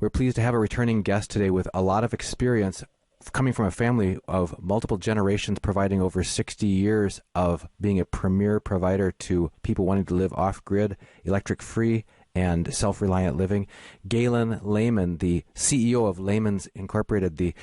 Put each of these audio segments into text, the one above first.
We're pleased to have a returning guest today with a lot of experience coming from a family of multiple generations, providing over 60 years of being a premier provider to people wanting to live off-grid, electric-free, and self-reliant living. Galen Lehman, the CEO of Lehman's Incorporated, the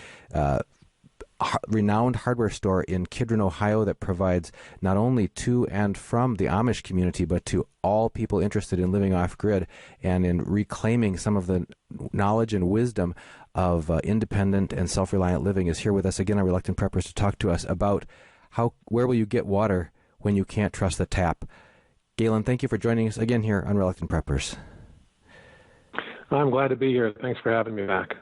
renowned hardware store in Kidron, Ohio, that provides not only to and from the Amish community, but to all people interested in living off-grid and in reclaiming some of the knowledge and wisdom of independent and self-reliant living, is here with us again on Reluctant Preppers to talk to us about where will you get water when you can't trust the tap. Galen, thank you for joining us again here on Reluctant Preppers. I'm glad to be here. Thanks for having me back.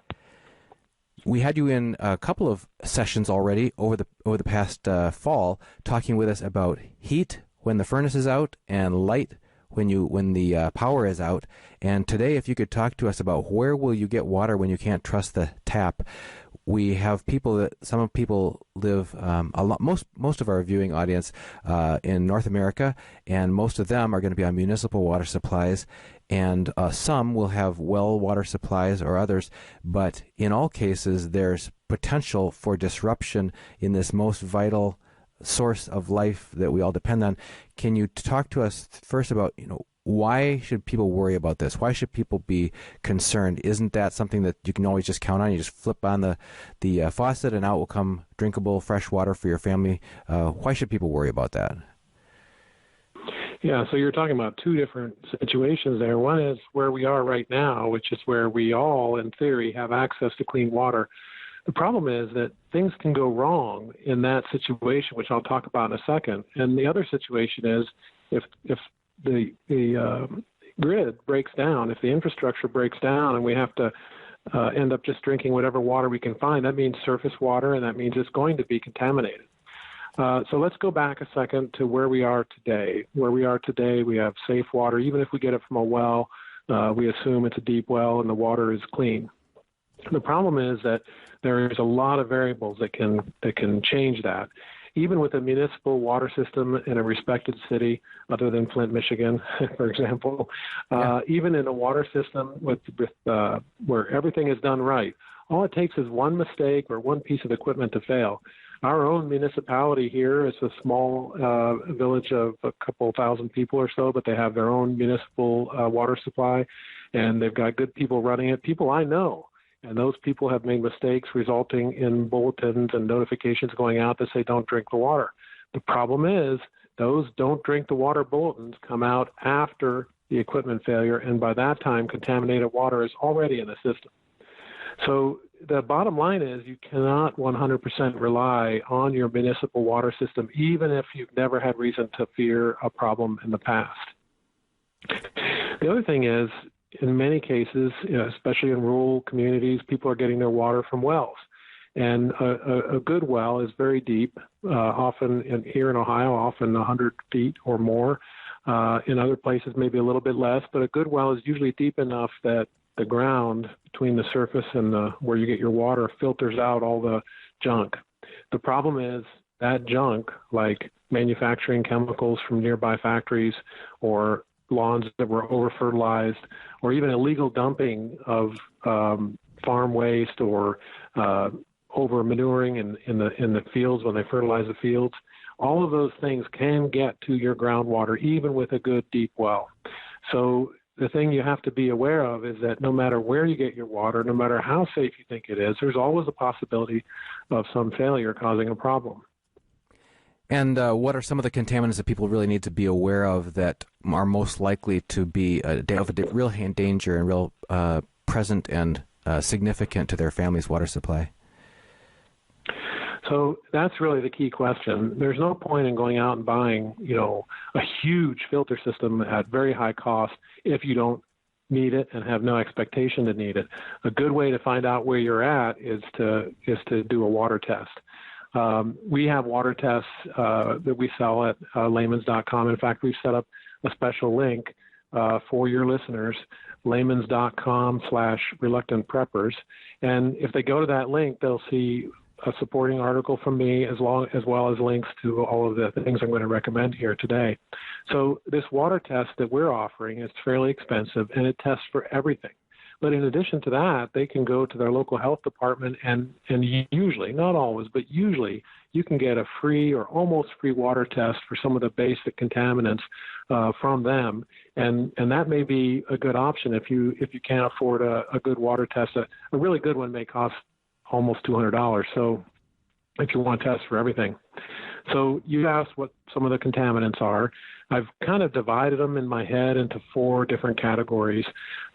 We had you in a couple of sessions already over the past fall, talking with us about heat when the furnace is out and light when the power is out. And today, if you could talk to us about where will you get water when you can't trust the tap. We have some people live most of our viewing audience in North America, and most of them are going to be on municipal water supplies, and some will have well water supplies or others, but in all cases there's potential for disruption in this most vital source of life that we all depend on. Can you talk to us first about, why should people worry about this? Why should people be concerned? Isn't that something that you can always just count on? You just flip on the faucet and out will come drinkable, fresh water for your family. Why should people worry about that? Yeah, so you're talking about two different situations there. One is where we are right now, which is where we all, in theory, have access to clean water. The problem is that things can go wrong in that situation, which I'll talk about in a second. And the other situation is if the grid breaks down, if the infrastructure breaks down and we have to end up just drinking whatever water we can find, that means surface water, and that means it's going to be contaminated. So let's go back a second to where we are today. Where we are today, we have safe water. Even if we get it from a well, we assume it's a deep well and the water is clean. The problem is that there is a lot of variables that can change that. Even with a municipal water system in a respected city, other than Flint, Michigan, for example, even in a water system with where everything is done right, all it takes is one mistake or one piece of equipment to fail. Our own municipality here is a small village of a couple thousand people or so, but they have their own municipal water supply, and they've got good people running it, people I know. And those people have made mistakes resulting in bulletins and notifications going out that say don't drink the water. The problem is those don't drink the water bulletins come out after the equipment failure, and by that time contaminated water is already in the system. So the bottom line is you cannot 100% rely on your municipal water system, even if you've never had reason to fear a problem in the past. The other thing is, in many cases, especially in rural communities, people are getting their water from wells. And a good well is very deep, often here in Ohio, often 100 feet or more. In other places, maybe a little bit less, but a good well is usually deep enough that the ground between the surface and where you get your water filters out all the junk. The problem is that junk, like manufacturing chemicals from nearby factories or lawns that were over-fertilized, or even illegal dumping of farm waste or over-manuring in the fields when they fertilize the fields, all of those things can get to your groundwater, even with a good deep well. So the thing you have to be aware of is that no matter where you get your water, no matter how safe you think it is, there's always a possibility of some failure causing a problem. And what are some of the contaminants that people really need to be aware of that are most likely to be of a real danger and real present and significant to their family's water supply? So that's really the key question. There's no point in going out and buying, a huge filter system at very high cost if you don't need it and have no expectation to need it. A good way to find out where you're at is to do a water test. We have water tests that we sell at Lehmans.com. In fact, we've set up a special link for your listeners, Lehmans.com/reluctantpreppers. And if they go to that link, they'll see a supporting article from me as well as links to all of the things I'm going to recommend here today. So this water test that we're offering is fairly expensive, and it tests for everything. But in addition to that, they can go to their local health department and usually, not always, but usually you can get a free or almost free water test for some of the basic contaminants from them. And that may be a good option if you can't afford a good water test. A really good one may cost almost $200. So if you want to test for everything. So you asked what some of the contaminants are. I've kind of divided them in my head into 4 different categories.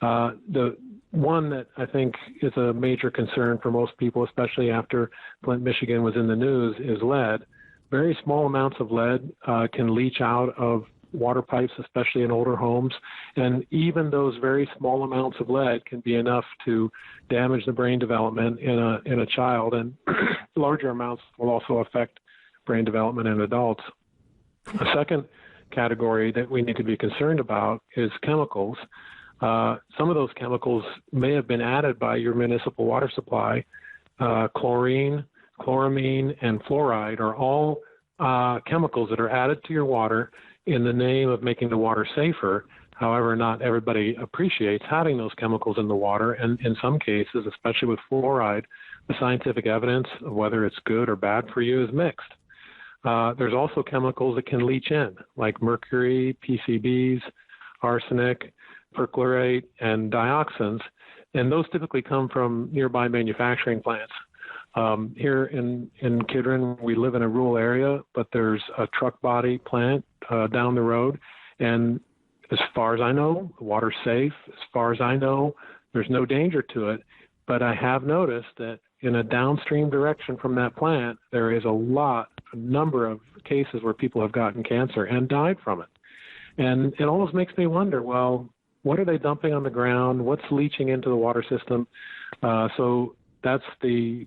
The one that I think is a major concern for most people, especially after Flint, Michigan was in the news, is lead. Very small amounts of lead can leach out of water pipes, especially in older homes. And even those very small amounts of lead can be enough to damage the brain development in a child. And larger amounts will also affect brain development in adults. A second category that we need to be concerned about is chemicals. Some of those chemicals may have been added by your municipal water supply. Chlorine, chloramine, and fluoride are all chemicals that are added to your water in the name of making the water safer. However, not everybody appreciates having those chemicals in the water, and in some cases, especially with fluoride, the scientific evidence of whether it's good or bad for you is mixed. There's also chemicals that can leach in, like mercury, PCBs, arsenic, perchlorate, and dioxins, and those typically come from nearby manufacturing plants. Here in Kidron, we live in a rural area, but there's a truck body plant down the road, and as far as I know, the water's safe. As far as I know, there's no danger to it, but I have noticed that in a downstream direction from that plant, there is a number of cases where people have gotten cancer and died from it. And it almost makes me wonder, well, what are they dumping on the ground? What's leaching into the water system? So that's the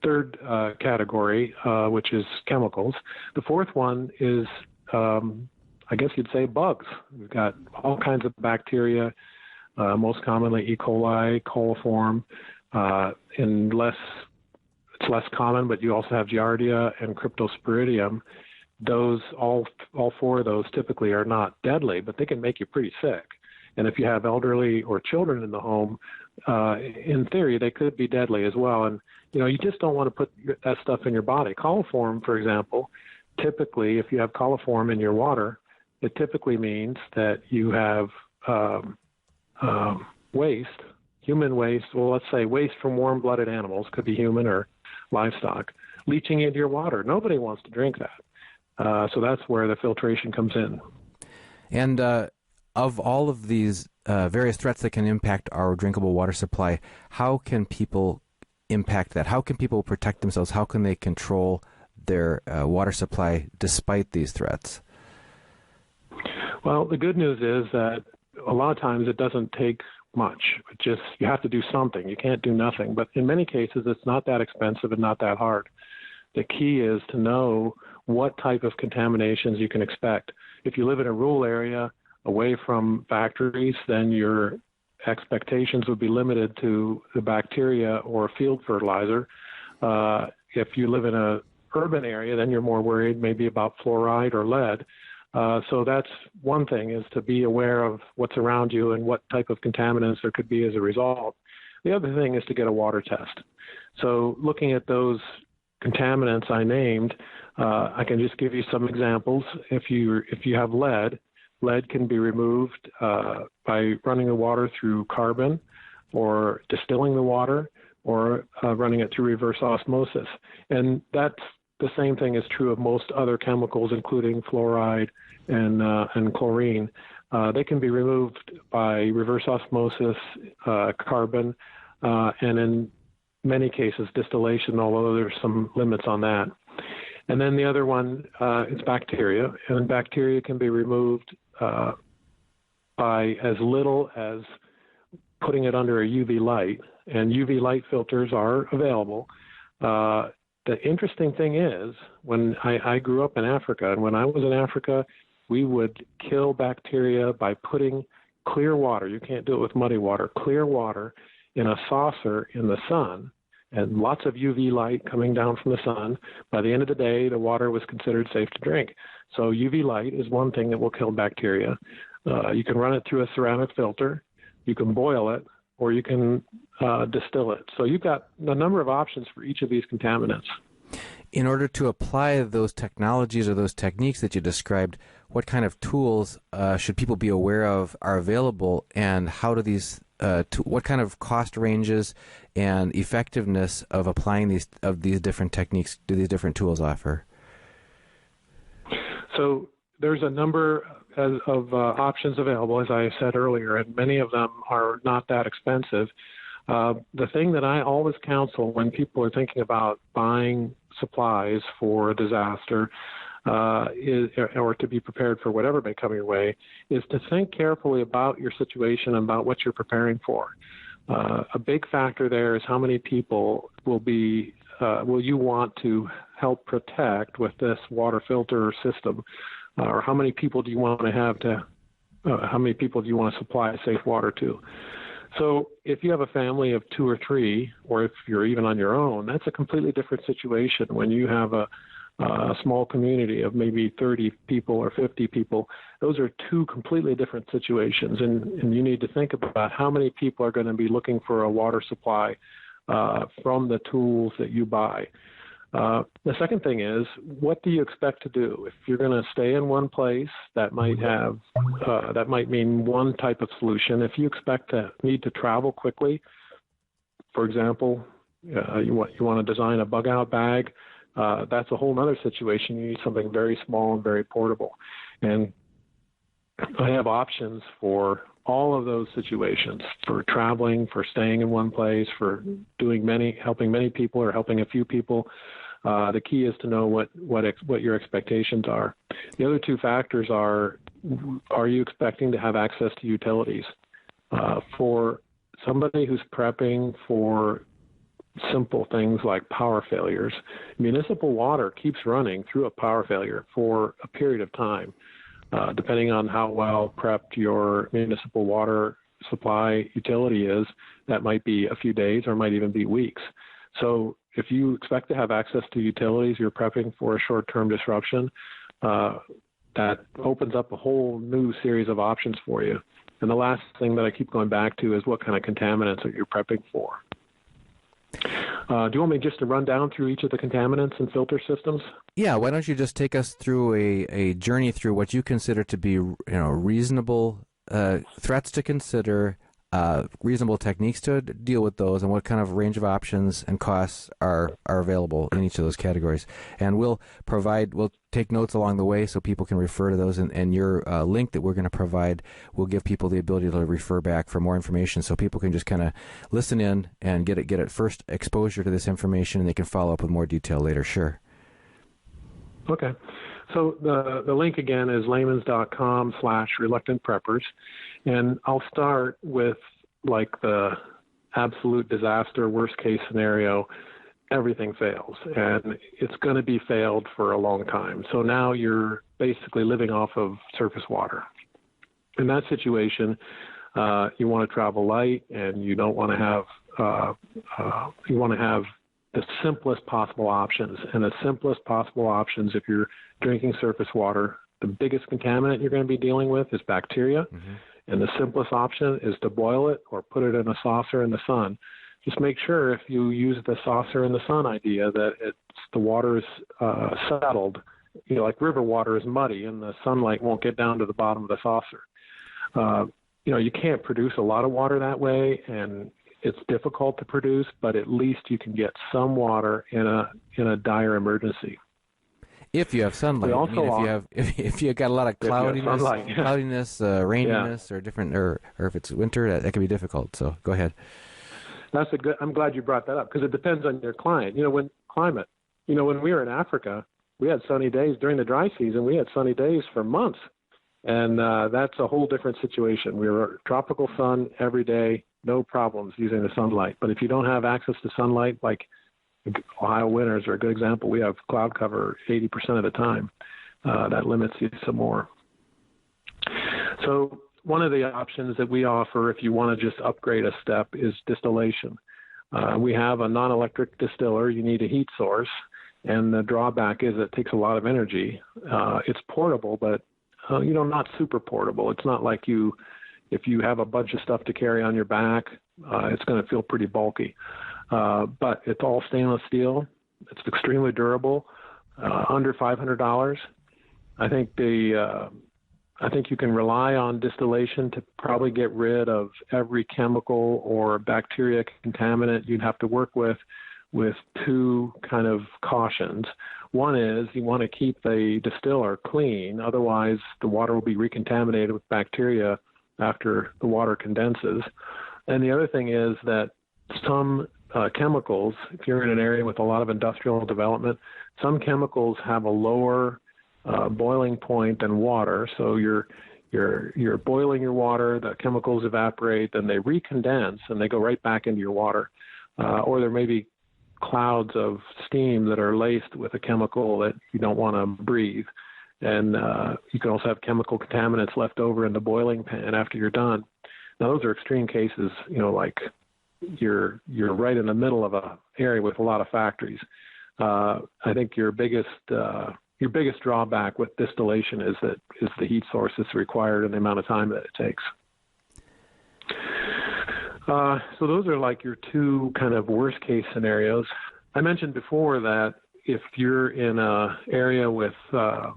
third category, which is chemicals. The fourth one is, I guess you'd say, bugs. We've got all kinds of bacteria, most commonly E. coli, coliform, it's less common, but you also have Giardia and Cryptosporidium. Those, all 4 of those typically are not deadly, but they can make you pretty sick. And if you have elderly or children in the home, in theory, they could be deadly as well. And, you just don't want to put that stuff in your body. Coliform, for example, typically, if you have coliform in your water, it typically means that you have waste, human waste, well, let's say waste from warm-blooded animals, could be human or livestock, leaching into your water. Nobody wants to drink that. So that's where the filtration comes in. And of all of these various threats that can impact our drinkable water supply, how can people impact that? How can people protect themselves? How can they control their water supply despite these threats? Well, the good news is that a lot of times it doesn't take much. You have to do something. You can't do nothing. But in many cases, it's not that expensive and not that hard. The key is to know what type of contaminations you can expect. If you live in a rural area away from factories, then your expectations would be limited to the bacteria or field fertilizer. If you live in an urban area, then you're more worried maybe about fluoride or lead. So that's one thing, is to be aware of what's around you and what type of contaminants there could be as a result. The other thing is to get a water test. So looking at those contaminants I named, I can just give you some examples. If you have lead can be removed by running the water through carbon, or distilling the water, or running it through reverse osmosis. And that's the same thing is true of most other chemicals, including fluoride and chlorine. They can be removed by reverse osmosis, carbon, and in many cases distillation, although there's some limits on that. And then the other one is bacteria, and bacteria can be removed by as little as putting it under a UV light, and UV light filters are available. The interesting thing is, when I grew up in Africa, and when I was in Africa, we would kill bacteria by putting clear water. You can't do it with muddy water. Clear water in a saucer in the sun, and lots of UV light coming down from the sun. By the end of the day, the water was considered safe to drink. So UV light is one thing that will kill bacteria. You can run it through a ceramic filter. you can boil it, or you can distill it. So you've got a number of options for each of these contaminants. In order to apply those technologies or those techniques that you described, what kind of tools should people be aware of are available, and how do these what kind of cost ranges and effectiveness of applying these different techniques do these different tools offer? So there's a number of options available, as I said earlier, and many of them are not that expensive. The thing that I always counsel when people are thinking about buying supplies for a disaster or to be prepared for whatever may come your way is to think carefully about your situation and about what you're preparing for. A big factor there is how many people will you want to help protect with this water filter system, or how many people do you want to supply safe water to? So if you have a family of 2 or 3, or if you're even on your own, that's a completely different situation. When you have a small community of maybe 30 people or 50 people, those are 2 completely different situations. And you need to think about how many people are going to be looking for a water supply from the tools that you buy. The second thing is, what do you expect to do? If you're going to stay in one place, that might mean one type of solution. If you expect to need to travel quickly, for example, you want to design a bug-out bag, that's a whole other situation. You need something very small and very portable. And I have options for all of those situations, for traveling, for staying in one place, for helping many people or helping a few people. The key is to know what your expectations are. The other 2 factors are you expecting to have access to utilities? For somebody who's prepping for simple things like power failures, municipal water keeps running through a power failure for a period of time. Depending on how well prepped your municipal water supply utility is, that might be a few days or might even be weeks. So if you expect to have access to utilities, you're prepping for a short-term disruption, that opens up a whole new series of options for you. And the last thing that I keep going back to is what kind of contaminants that you're prepping for. Do you want me just to run down through each of the contaminants and filter systems? Yeah, why don't you just take us through a journey through what you consider to be reasonable threats to consider, reasonable techniques to deal with those, and what kind of range of options and costs are available in each of those categories. And we'll take notes along the way so people can refer to those, and your link that we're going to provide will give people the ability to refer back for more information, so people can just kind of listen in and get it first exposure to this information, and they can follow up with more detail later. Sure. Okay. So the link again is layman's.com/reluctantpreppers. And I'll start with like the absolute disaster, worst case scenario. Everything fails, and it's going to be failed for a long time. So now you're basically living off of surface water. In that situation, you want to travel light, and you don't want to have you want to have the simplest possible options. And the simplest possible options, if you're drinking surface water, the biggest contaminant you're going to be dealing with is bacteria. Mm-hmm. And the simplest option is to boil it or put it in a saucer in the sun. Just make sure if you use the saucer in the sun idea that the water is settled. Like river water is muddy and the sunlight won't get down to the bottom of the saucer. You can't produce a lot of water that way, and it's difficult to produce, but at least you can get some water in a dire emergency. If you have sunlight, if you got a lot of cloudiness, raininess, or different, or if it's winter, that can be difficult. So go ahead. I'm glad you brought that up, because it depends on your client. When we were in Africa, we had sunny days during the dry season. We had sunny days for months, and that's a whole different situation. We were tropical sun every day, no problems using the sunlight. But if you don't have access to sunlight, like Ohio winters are a good example. We have cloud cover 80% of the time. That limits you some more. So one of the options that we offer, if you want to just upgrade a step, is distillation. We have a non-electric distiller. You need a heat source, and the drawback is it takes a lot of energy. It's portable, but not super portable. It's not like you if you have a bunch of stuff to carry on your back, it's going to feel pretty bulky. But it's all stainless steel. It's extremely durable, under $500. I think I think you can rely on distillation to probably get rid of every chemical or bacteria contaminant you'd have to work with two kind of cautions. One is you want to keep the distiller clean, otherwise the water will be recontaminated with bacteria after the water condenses. And the other thing is that some chemicals, if you're in an area with a lot of industrial development, some chemicals have a lower boiling point than water. So you're boiling your water, the chemicals evaporate, then they recondense and they go right back into your water. Or there may be clouds of steam that are laced with a chemical that you don't want to breathe. And you can also have chemical contaminants left over in the boiling pan after you're done. Now, those are extreme cases, like you're right in the middle of an area with a lot of factories. I think your biggest drawback with distillation is the heat source that's required and the amount of time that it takes. So those are like your two kind of worst case scenarios. I mentioned before that if you're in an area with a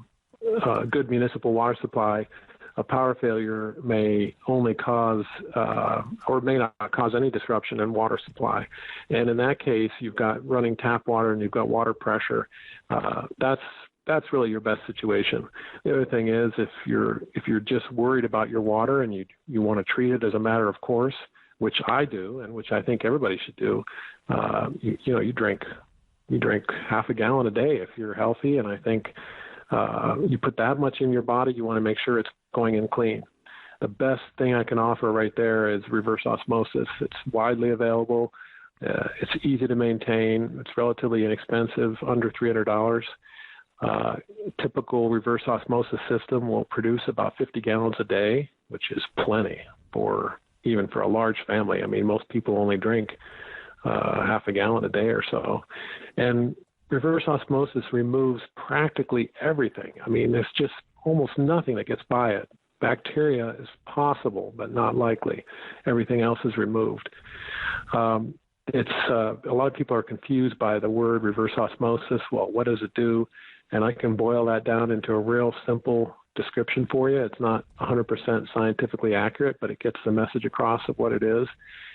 good municipal water supply, a power failure may only cause or may not cause any disruption in water supply. And in that case, you've got running tap water and you've got water pressure. That's really your best situation. The other thing is if you're just worried about your water and you want to treat it as a matter of course, which I do and which I think everybody should do, you drink half a gallon a day if you're healthy. And I think you put that much in your body, you want to make sure it's going in clean. The best thing I can offer right there is reverse osmosis. It's widely available. It's easy to maintain. It's relatively inexpensive, under $300. Typical reverse osmosis system will produce about 50 gallons a day, which is plenty even for a large family. I mean, most people only drink half a gallon a day or so. And reverse osmosis removes practically everything. I mean, there's just almost nothing that gets by it. Bacteria is possible, but not likely. Everything else is removed. A lot of people are confused by the word reverse osmosis. Well, what does it do? And I can boil that down into a real simple description for you. It's not 100% scientifically accurate, but it gets the message across of what it is.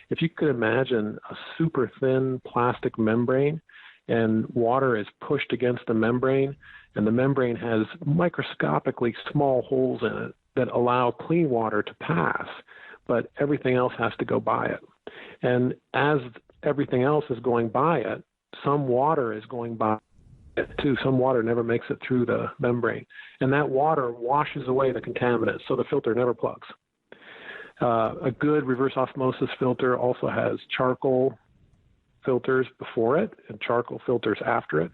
If you could imagine a super thin plastic membrane and water is pushed against the membrane, and the membrane has microscopically small holes in it that allow clean water to pass, but everything else has to go by it. And as everything else is going by it, some water is going by it too. Some water never makes it through the membrane, and that water washes away the contaminants, so the filter never plugs. A good reverse osmosis filter also has charcoal filters before it and charcoal filters after it.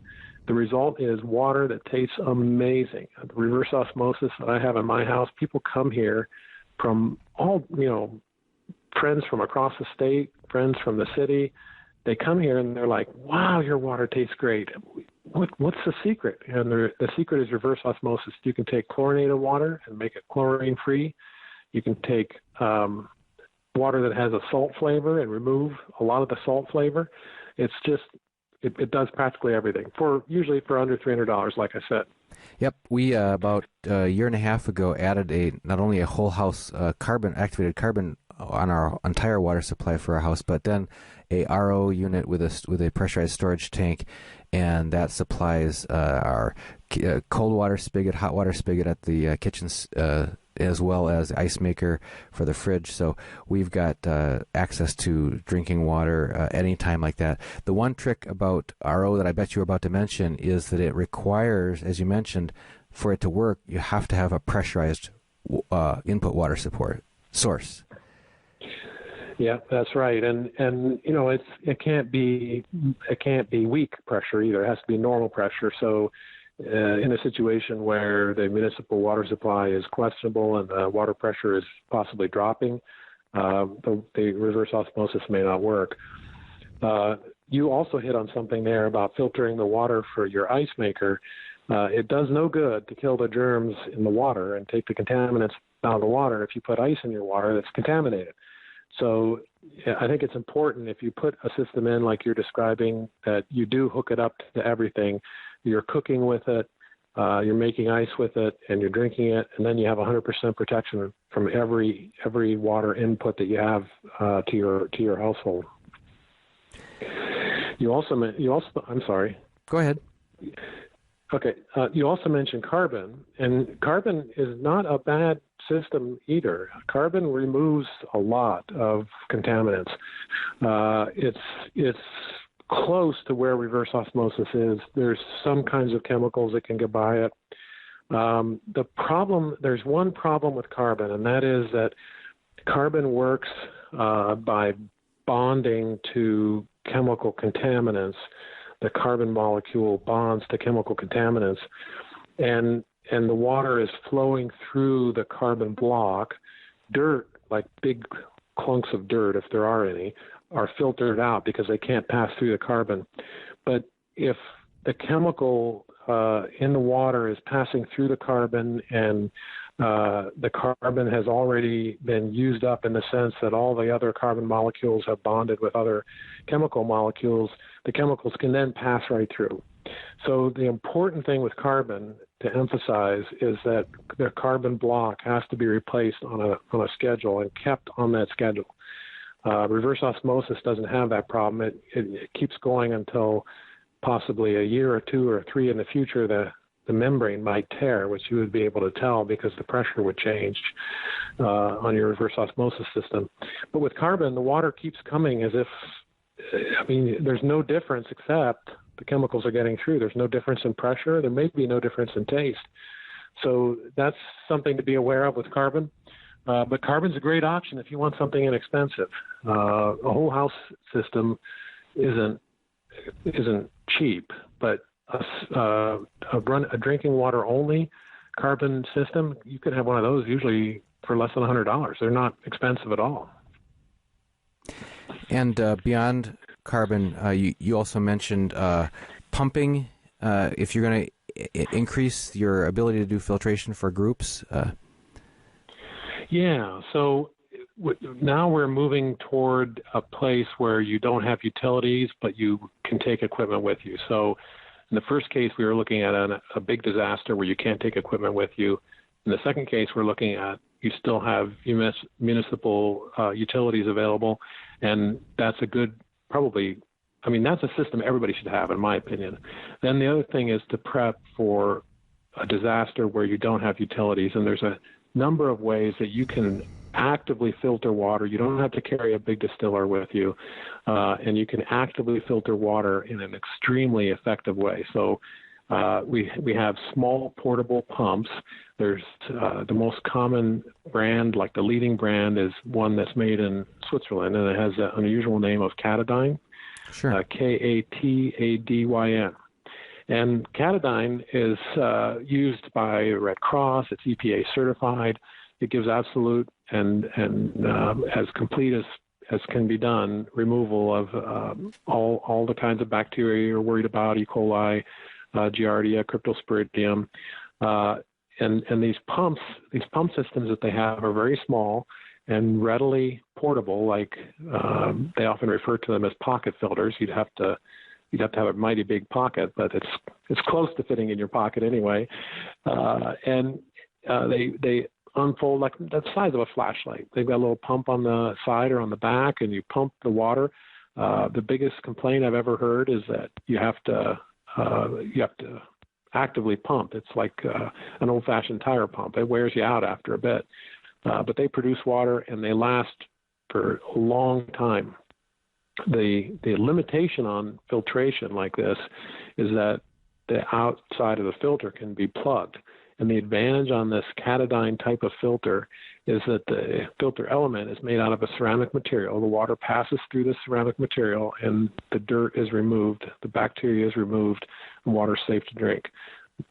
The result is water that tastes amazing. The reverse osmosis that I have in my house, people come here from all, friends from across the state, friends from the city. They come here and they're like, wow, your water tastes great. What's the secret? And the secret is reverse osmosis. You can take chlorinated water and make it chlorine-free. You can take water that has a salt flavor and remove a lot of the salt flavor. It's just, it does practically everything usually for under $300, like I said. Yep, we about a year and a half ago added not only a whole house activated carbon on our entire water supply for our house, but then a RO unit with a pressurized storage tank, and that supplies our cold water spigot, hot water spigot at the kitchen, as well as ice maker for the fridge. So we've got access to drinking water any time like that. The one trick about RO that I bet you were about to mention is that it requires, as you mentioned, for it to work, you have to have a pressurized input water source. Yeah, that's right. And it can't be weak pressure either. It has to be normal pressure. So in a situation where the municipal water supply is questionable and the water pressure is possibly dropping, the reverse osmosis may not work. You also hit on something there about filtering the water for your ice maker. It does no good to kill the germs in the water and take the contaminants out of the water if you put ice in your water that's contaminated. So I think it's important if you put a system in like you're describing that you do hook it up to everything. You're cooking with it, you're making ice with it, and you're drinking it, and then you have 100% protection from every water input that you have to your household. You also I'm sorry. Go ahead. Okay. You also mentioned carbon, and carbon is not a bad system either. Carbon removes a lot of contaminants. It's close to where reverse osmosis is. There's some kinds of chemicals that can get by it. There's one problem with carbon, and that is that carbon works by bonding to chemical contaminants. The carbon molecule bonds to chemical contaminants, and the water is flowing through the carbon block. Dirt, like big clunks of dirt, if there are any, are filtered out because they can't pass through the carbon. But if the chemical in the water is passing through the carbon and the carbon has already been used up in the sense that all the other carbon molecules have bonded with other chemical molecules, the chemicals can then pass right through. So the important thing with carbon to emphasize is that the carbon block has to be replaced on a schedule and kept on that schedule. Reverse osmosis doesn't have that problem. It keeps going until possibly a year or two or three in the future. The membrane might tear, which you would be able to tell because the pressure would change on your reverse osmosis system. But with carbon, the water keeps coming as if, there's no difference except the chemicals are getting through. There's no difference in pressure. There may be no difference in taste. So that's something to be aware of with carbon. But carbon's a great option if you want something inexpensive. A whole house system isn't cheap, but a drinking water only carbon system, you could have one of those usually for less than $100. They're not expensive at all. And beyond carbon, you also mentioned pumping. If you're going to increase your ability to do filtration for groups. Yeah. So now we're moving toward a place where you don't have utilities, but you can take equipment with you. So in the first case, we were looking at a big disaster where you can't take equipment with you. In the second case, we're looking at you still have municipal utilities available, and that's a good, that's a system everybody should have, in my opinion. Then the other thing is to prep for a disaster where you don't have utilities, and there's a number of ways that you can actively filter water. You don't have to carry a big distiller with you, and you can actively filter water in an extremely effective way. So we have small portable pumps. There's the most common brand, like the leading brand, is one that's made in Switzerland, and it has an unusual name of Katadyn. Sure. Katadyn. And Katadyn is used by Red Cross. It's EPA certified. It gives absolute and as complete as can be done removal of all the kinds of bacteria you're worried about, E. coli, Giardia, Cryptosporidium. And these pump systems that they have are very small and readily portable. Like they often refer to them as pocket filters. You'd have to have a mighty big pocket, but it's close to fitting in your pocket anyway. And they unfold like the size of a flashlight. They've got a little pump on the side or on the back, and you pump the water. The biggest complaint I've ever heard is that you have to actively pump. It's like an old-fashioned tire pump. It wears you out after a bit. But they produce water, and they last for a long time. The limitation on filtration like this is that the outside of the filter can be plugged. And the advantage on this Katadyn type of filter is that the filter element is made out of a ceramic material. The water passes through the ceramic material, and the dirt is removed, the bacteria is removed, and water is safe to drink.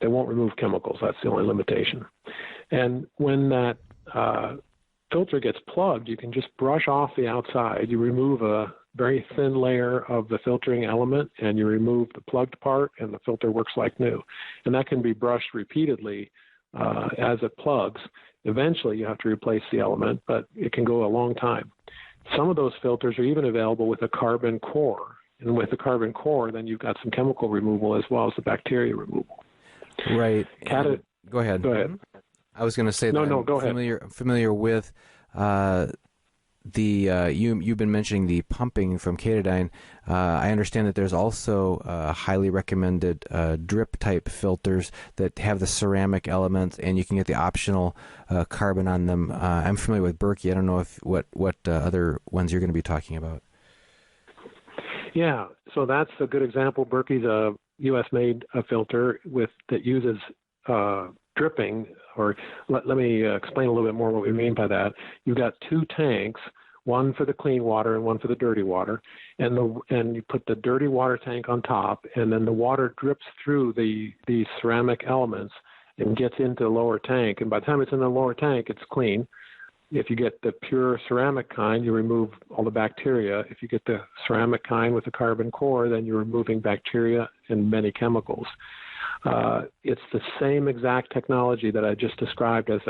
They won't remove chemicals. That's the only limitation. And when that filter gets plugged, you can just brush off the outside. You remove a very thin layer of the filtering element, and you remove the plugged part, and the filter works like new. And that can be brushed repeatedly as it plugs. Eventually, you have to replace the element, but it can go a long time. Some of those filters are even available with a carbon core. And with the carbon core, then you've got some chemical removal as well as the bacteria removal. Right. Go ahead. Go ahead. I was going to say that go ahead. Familiar with you've been mentioning the pumping from Katadyn. I understand that there's also highly recommended drip type filters that have the ceramic elements, and you can get the optional carbon on them. I'm familiar with Berkey. I don't know what other ones you're going to be talking about. Yeah, so that's a good example. Berkey's a U.S.-made filter that uses dripping. Or let me explain a little bit more what we mean by that. You've got two tanks, one for the clean water and one for the dirty water, and you put the dirty water tank on top, and then the water drips through the ceramic elements and gets into the lower tank. And by the time it's in the lower tank, it's clean. If you get the pure ceramic kind, you remove all the bacteria. If you get the ceramic kind with the carbon core, then you're removing bacteria and many chemicals. It's the same exact technology that I just described as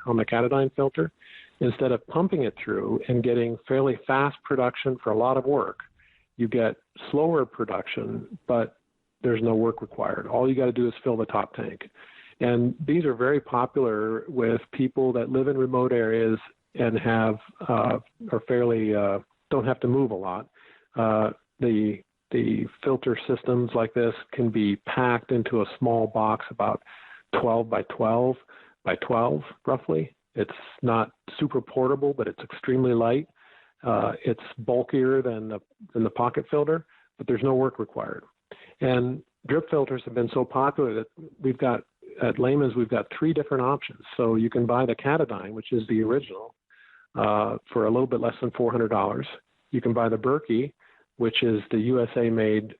on the Katadyn filter. Instead of pumping it through and getting fairly fast production for a lot of work, you get slower production, but there's no work required. All you got to do is fill the top tank. And these are very popular with people that live in remote areas and are fairly don't have to move a lot. The filter systems like this can be packed into a small box about 12 by 12 by 12 roughly. It's not super portable, but it's extremely light. It's bulkier than the pocket filter, but there's no work required. And drip filters have been so popular that at Lehman's we've got three different options. So you can buy the Katadyn, which is the original, for a little bit less than $400. You can buy the Berkey, which is the USA-made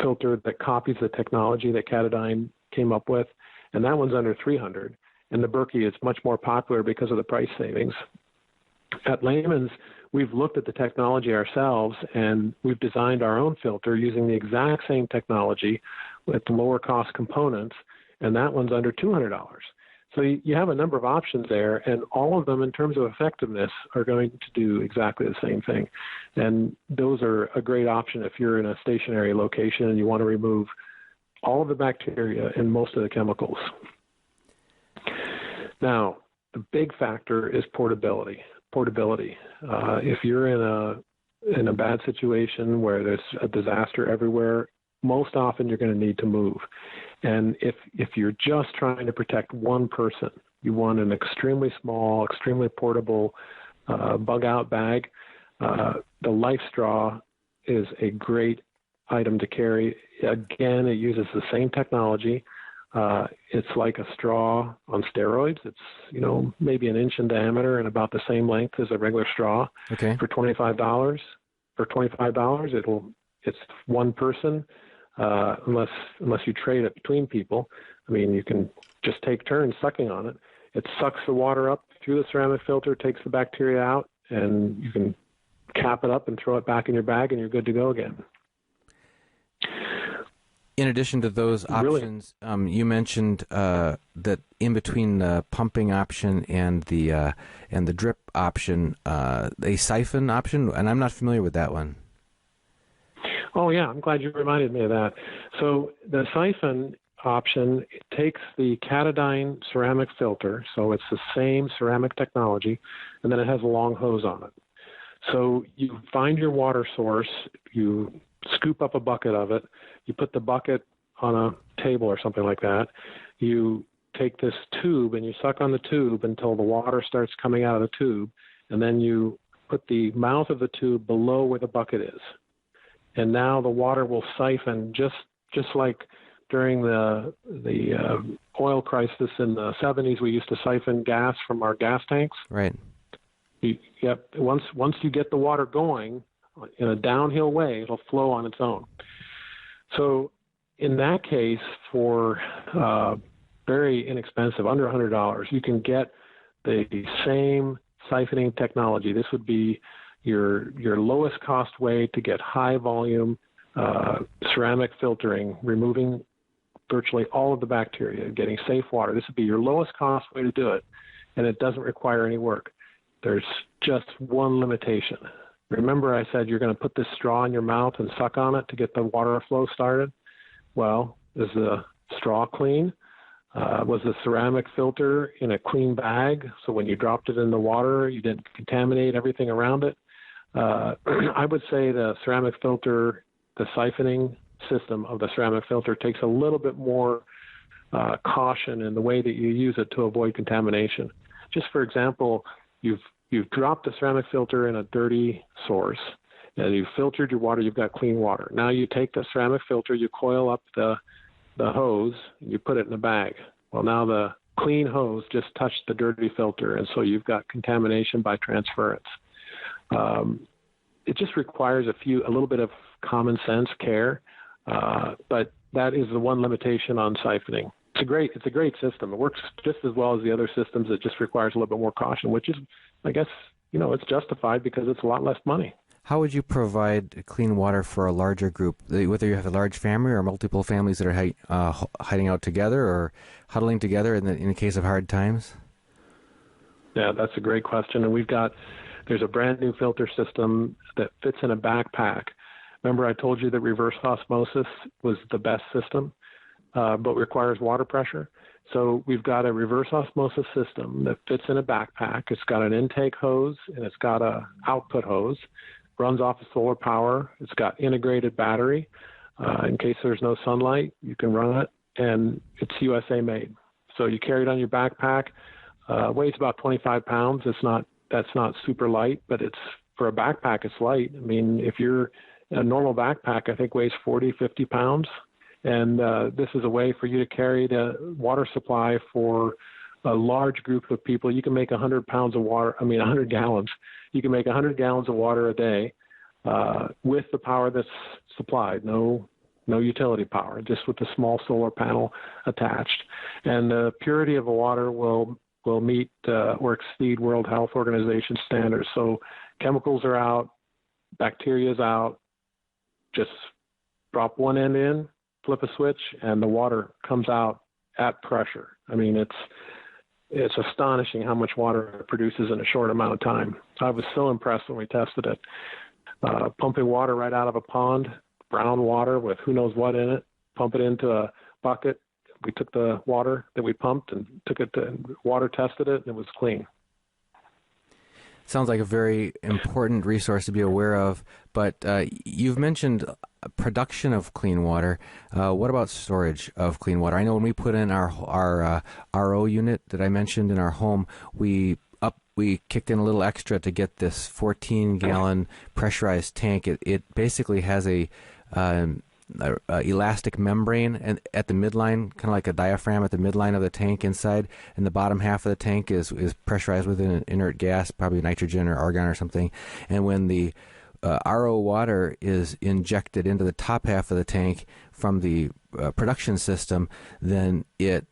filter that copies the technology that Katadyn came up with, and that one's under $300. And the Berkey is much more popular because of the price savings. At Lehman's, we've looked at the technology ourselves, and we've designed our own filter using the exact same technology with lower cost components, and that one's under $200. So you have a number of options there, and all of them in terms of effectiveness are going to do exactly the same thing. And those are a great option if you're in a stationary location and you want to remove all of the bacteria and most of the chemicals. Now, the big factor is portability. If you're in a bad situation where there's a disaster everywhere, most often you're going to need to move. And if you're just trying to protect one person, you want an extremely small, extremely portable bug-out bag. The Life Straw is a great item to carry. Again, it uses the same technology. It's like a straw on steroids. It's, maybe an inch in diameter and about the same length as a regular straw. Okay. For $25. It's one person, unless you trade it between people. I mean, you can just take turns sucking on it. It sucks the water up through the ceramic filter, takes the bacteria out, and you can cap it up and throw it back in your bag, and you're good to go again. In addition to those options, you mentioned that in between the pumping option and the drip option, a siphon option, and I'm not familiar with that one. Oh yeah, I'm glad you reminded me of that. So the siphon option takes the Katadyn ceramic filter, so it's the same ceramic technology, and then it has a long hose on it. So you find your water source, you scoop up a bucket of it, you put the bucket on a table or something like that, you take this tube and you suck on the tube until the water starts coming out of the tube, and then you put the mouth of the tube below where the bucket is. And now the water will siphon just like during the oil crisis in the 70s, we used to siphon gas from our gas tanks. Right. Yep. Once you get the water going in a downhill way, it'll flow on its own. So in that case, for very inexpensive, under $100, you can get the same siphoning technology. This would be your lowest cost way to get high volume ceramic filtering, removing virtually all of the bacteria, getting safe water. This would be your lowest cost way to do it, and it doesn't require any work. There's just one limitation. Remember I said you're going to put this straw in your mouth and suck on it to get the water flow started? Well, is the straw clean? Was the ceramic filter in a clean bag, so when you dropped it in the water, you didn't contaminate everything around it? I would say the ceramic filter, the siphoning system of the ceramic filter takes a little bit more caution in the way that you use it to avoid contamination. Just for example, you've dropped the ceramic filter in a dirty source, and you've filtered your water, you've got clean water. Now you take the ceramic filter, you coil up the hose, and you put it in a bag. Well, now the clean hose just touched the dirty filter, and so you've got contamination by transference. It just requires a little bit of common sense care, but that is the one limitation on siphoning. It's a great system. It works just as well as the other systems. It just requires a little bit more caution, which is, I guess, it's justified because it's a lot less money. How would you provide clean water for a larger group, whether you have a large family or multiple families that are hiding out together or huddling together in the case of hard times? Yeah, that's a great question. And there's a brand new filter system that fits in a backpack. Remember I told you that reverse osmosis was the best system, but requires water pressure. So we've got a reverse osmosis system that fits in a backpack. It's got an intake hose and it's got an output hose. Runs off of solar power. It's got integrated battery. In case there's no sunlight, you can run it, and it's USA made. So you carry it on your backpack. Weighs about 25 pounds. That's not super light, but for a backpack, it's light. I mean, if you're a normal backpack, I think weighs 40, 50 pounds. And this is a way for you to carry the water supply for a large group of people. You can make 100 gallons. You can make 100 gallons of water a day with the power that's supplied. No utility power, just with the small solar panel attached. And the purity of the water will meet or exceed World Health Organization standards. So chemicals are out, bacteria is out. Just drop one end in, flip a switch, and the water comes out at pressure. I mean, it's astonishing how much water it produces in a short amount of time. I was so impressed when we tested it. Pumping water right out of a pond, brown water with who knows what in it, pump it into a bucket. We took the water that we pumped and took it to water tested it, and it was clean. Sounds like a very important resource to be aware of, but you've mentioned production of clean water. What about storage of clean water? I know when we put in our RO unit that I mentioned in our home, we kicked in a little extra to get this 14-gallon pressurized tank. It basically has a elastic membrane and at the midline, kind of like a diaphragm at the midline of the tank inside, and the bottom half of the tank is pressurized with an inert gas, probably nitrogen or argon or something. And when the RO water is injected into the top half of the tank from the production system, then it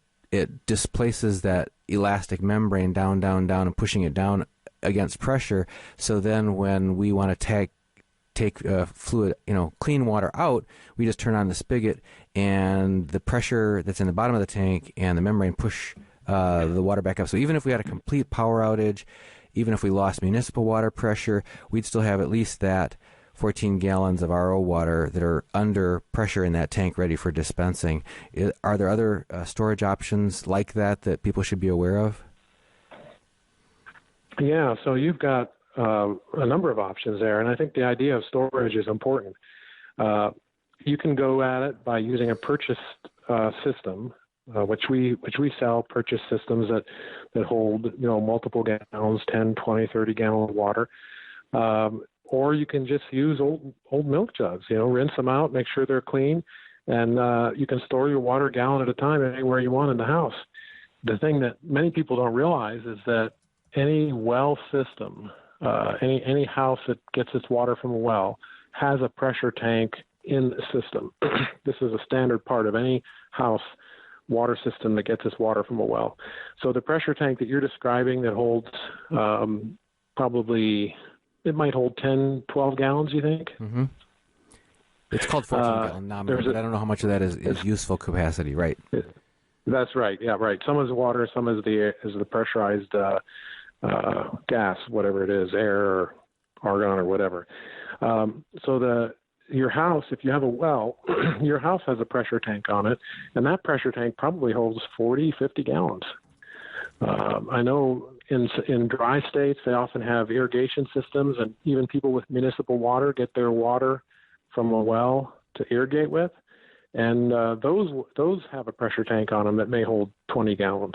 displaces that elastic membrane down, and pushing it down against pressure. So then when we want to take fluid, clean water out, we just turn on the spigot, and the pressure that's in the bottom of the tank and the membrane push the water back up. So even if we had a complete power outage, even if we lost municipal water pressure, we'd still have at least that 14 gallons of RO water that are under pressure in that tank ready for dispensing. Are there other storage options like that people should be aware of? Yeah, so you've got a number of options there, and I think the idea of storage is important. You can go at it by using a purchased system, which we sell purchased systems that hold multiple gallons, 10, 20, 30 gallons of water. Or you can just use old milk jugs, rinse them out, make sure they're clean, and you can store your water a gallon at a time anywhere you want in the house. The thing that many people don't realize is that any well system, any house that gets its water from a well has a pressure tank in the system. This is a standard part of any house water system that gets its water from a well. So the pressure tank that you're describing that holds probably, it might hold 10, 12 gallons, you think? Mm-hmm. It's called 14 gallon nominal, but I don't know how much of that is useful capacity, right? That's right. Yeah, right. Some is water, some is the pressurized gas, whatever it is, air or argon or whatever. Your house, if you have a well, your house has a pressure tank on it, and that pressure tank probably holds 40, 50 gallons. I know in dry states they often have irrigation systems, and even people with municipal water get their water from a well to irrigate with, and those have a pressure tank on them that may hold 20 gallons.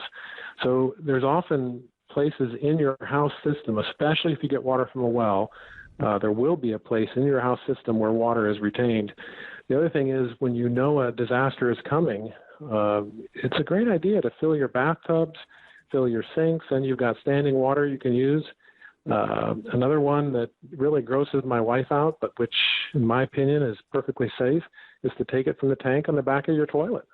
So there's often places in your house system, especially if you get water from a well, there will be a place in your house system where water is retained. The other thing is when you know a disaster is coming, it's a great idea to fill your bathtubs, fill your sinks, and you've got standing water you can use. Another one that really grosses my wife out, but which in my opinion is perfectly safe, is to take it from the tank on the back of your toilet.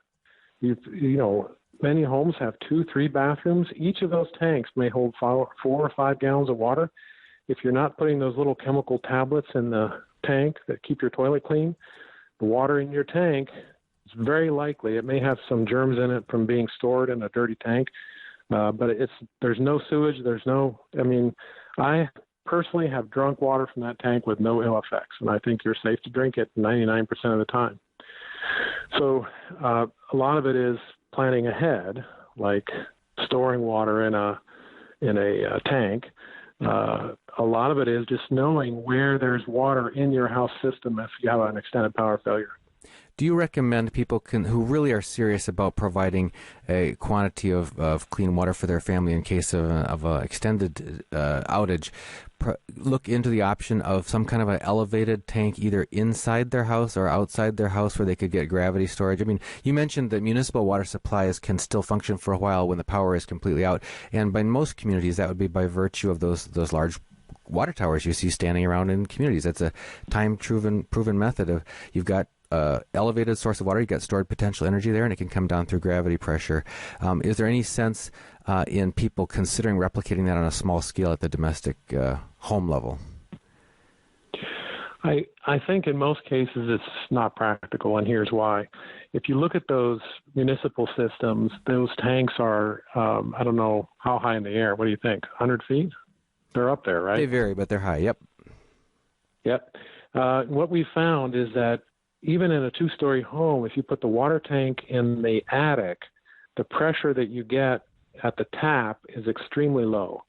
Many homes have 2-3 bathrooms. Each of those tanks may hold 4 or 5 gallons of water. If you're not putting those little chemical tablets in the tank that keep your toilet clean, the water in your tank is very likely, it may have some germs in it from being stored in a dirty tank, but there's no sewage, I personally have drunk water from that tank with no ill effects, and I think you're safe to drink it 99% of the time. So a lot of it is planning ahead, like storing water in a tank. A lot of it is just knowing where there's water in your house system if you have an extended power failure. Do you recommend people who really are serious about providing a quantity of clean water for their family in case of an extended outage, look into the option of some kind of an elevated tank either inside their house or outside their house where they could get gravity storage? I mean, you mentioned that municipal water supplies can still function for a while when the power is completely out, and by most communities that would be by virtue of those large water towers you see standing around in communities. That's a time-proven method of you've got elevated source of water, you've got stored potential energy there, and it can come down through gravity pressure. Is there any sense in people considering replicating that on a small scale at the domestic home level? I think in most cases it's not practical, and here's why. If you look at those municipal systems, those tanks are, I don't know how high in the air. What do you think, 100 feet? They're up there, right? They vary, but they're high, yep. Yep. What we found is that even in a 2-story home, if you put the water tank in the attic, the pressure that you get at the tap is extremely low.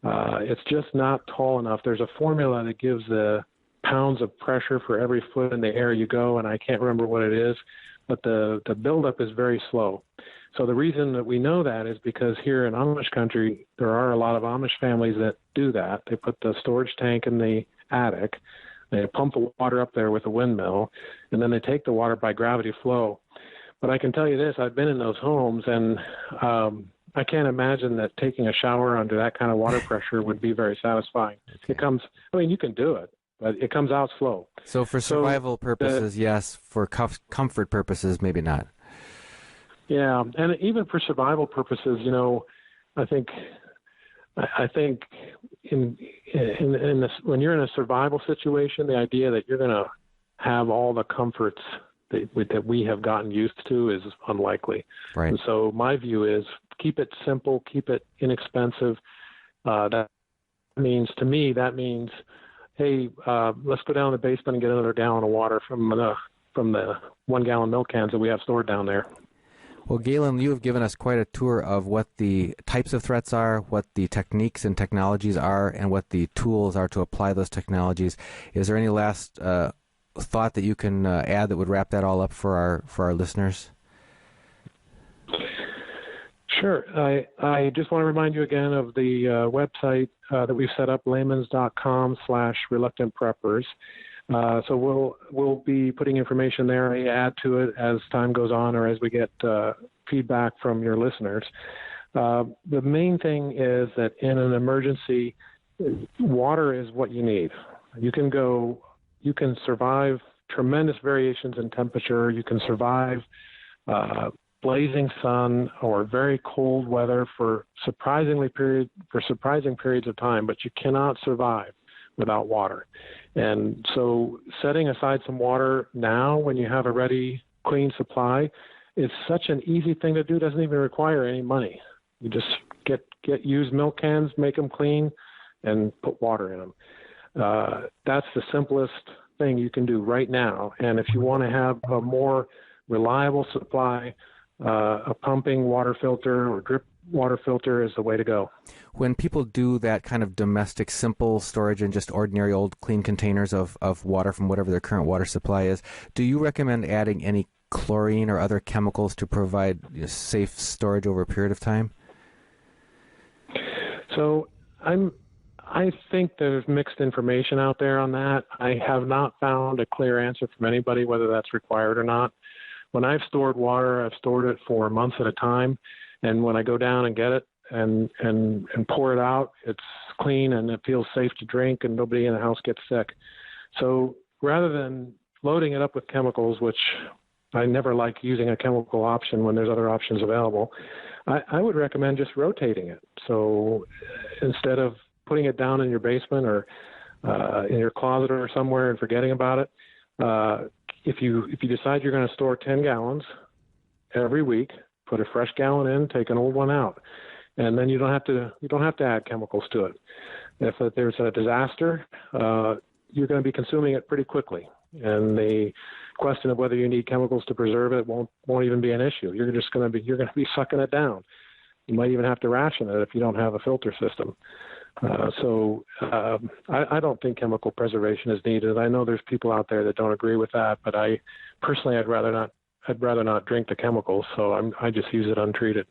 It's just not tall enough. There's a formula that gives the pounds of pressure for every foot in the air you go, and I can't remember what it is, but the buildup is very slow. So the reason that we know that is because here in Amish country, there are a lot of Amish families that do that. They put the storage tank in the attic, they pump the water up there with a windmill, and then they take the water by gravity flow. But I can tell you this, I've been in those homes, and I can't imagine that taking a shower under that kind of water pressure would be very satisfying. Okay. You can do it, but it comes out slow. So for survival purposes, yes. For comfort purposes, maybe not. Yeah, and even for survival purposes, I think in this, when you're in a survival situation, the idea that you're going to have all the comforts that we have gotten used to is unlikely. Right. And so my view is keep it simple, keep it inexpensive. That means, hey, let's go down to the basement and get another gallon of water from the 1-gallon milk cans that we have stored down there. Well, Galen, you have given us quite a tour of what the types of threats are, what the techniques and technologies are, and what the tools are to apply those technologies. Is there any last thought that you can add that would wrap that all up for our listeners? Sure. I just want to remind you again of the website that we've set up, layman's.com/reluctantpreppers. So we'll be putting information there. I add to it as time goes on or as we get feedback from your listeners. The main thing is that in an emergency, water is what you need. You can survive tremendous variations in temperature. You can survive blazing sun or very cold weather for surprising periods of time, but you cannot survive without water. And so setting aside some water now when you have a ready, clean supply is such an easy thing to do. It doesn't even require any money. You just get used milk cans, make them clean, and put water in them. That's the simplest thing you can do right now. And if you want to have a more reliable supply, a pumping water filter or drip water filter is the way to go. When people do that kind of domestic, simple storage in just ordinary old clean containers of water from whatever their current water supply is, do you recommend adding any chlorine or other chemicals to provide safe storage over a period of time? So I think there's mixed information out there on that. I have not found a clear answer from anybody whether that's required or not. When I've stored water, I've stored it for months at a time, and when I go down and get it and pour it out, it's clean and it feels safe to drink, and nobody in the house gets sick. So rather than loading it up with chemicals, which I never like using a chemical option when there's other options available, I would recommend just rotating it. So instead of putting it down in your basement or in your closet or somewhere and forgetting about it, if you decide you're going to store 10 gallons every week, put a fresh gallon in, take an old one out, and then you don't have to add chemicals to it. If there's a disaster, you're going to be consuming it pretty quickly, and the question of whether you need chemicals to preserve it won't even be an issue. You're going to be sucking it down. You might even have to ration it if you don't have a filter system. I don't think chemical preservation is needed. I know there's people out there that don't agree with that, but I'd rather not drink the chemicals, so I just use it untreated.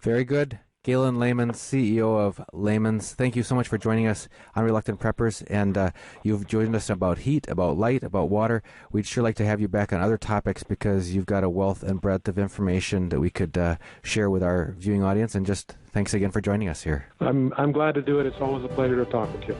Very good. Galen Lehman, CEO of Lehman's, thank you so much for joining us on Reluctant Preppers, and you've joined us about heat, about light, about water. We'd sure like to have you back on other topics because you've got a wealth and breadth of information that we could share with our viewing audience, and just thanks again for joining us here. I'm glad to do it. It's always a pleasure to talk with you.